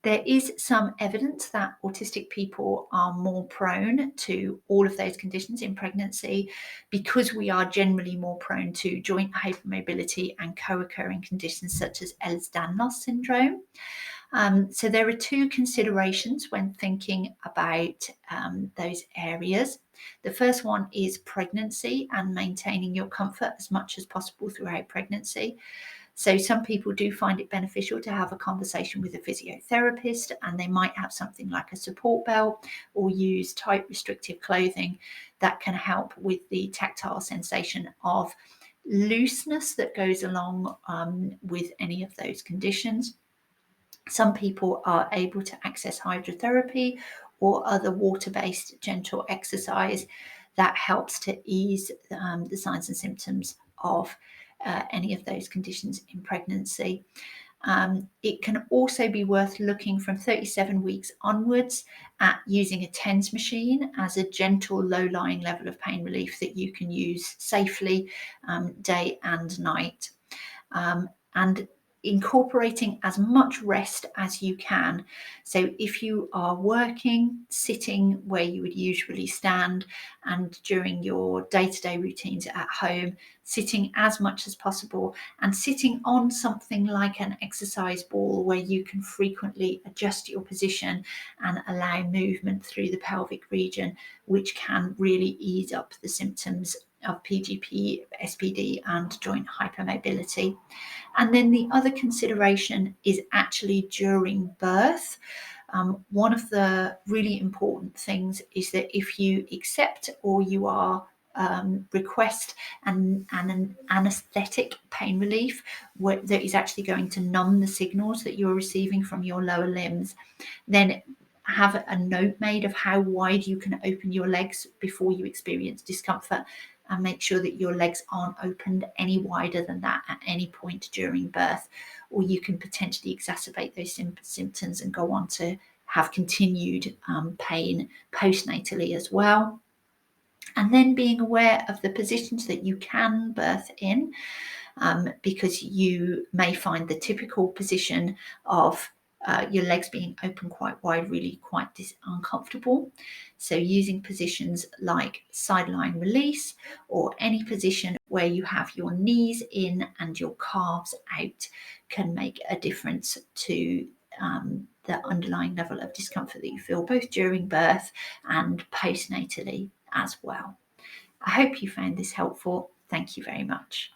There is some evidence that autistic people are more prone to all of those conditions in pregnancy because we are generally more prone to joint hypermobility and co-occurring conditions such as Ehlers-Danlos syndrome. So there are two considerations when thinking about those areas. The first one is pregnancy and maintaining your comfort as much as possible throughout pregnancy. So some people do find it beneficial to have a conversation with a physiotherapist, and they might have something like a support belt or use tight restrictive clothing that can help with the tactile sensation of looseness that goes along with any of those conditions. Some people are able to access hydrotherapy or other water-based gentle exercise that helps to ease the signs and symptoms of any of those conditions in pregnancy. It can also be worth looking from 37 weeks onwards at using a TENS machine as a gentle low-lying level of pain relief that you can use safely day and night. And incorporating as much rest as you can. So if you are working, sitting where you would usually stand, and during your day-to-day routines at home, sitting as much as possible, and sitting on something like an exercise ball where you can frequently adjust your position and allow movement through the pelvic region, which can really ease up the symptoms of PGP, SPD and joint hypermobility. And then the other consideration is actually during birth. One of the really important things is that if you accept or you are request an anaesthetic pain relief that is actually going to numb the signals that you're receiving from your lower limbs, then have a note made of how wide you can open your legs before you experience discomfort, and make sure that your legs aren't opened any wider than that at any point during birth, or you can potentially exacerbate those symptoms and go on to have continued pain postnatally as well. And then being aware of the positions that you can birth in, because you may find the typical position of your legs being open quite wide really quite uncomfortable. So using positions like sideline release or any position where you have your knees in and your calves out can make a difference to the underlying level of discomfort that you feel both during birth and postnatally as well. I hope you found this helpful. Thank you very much.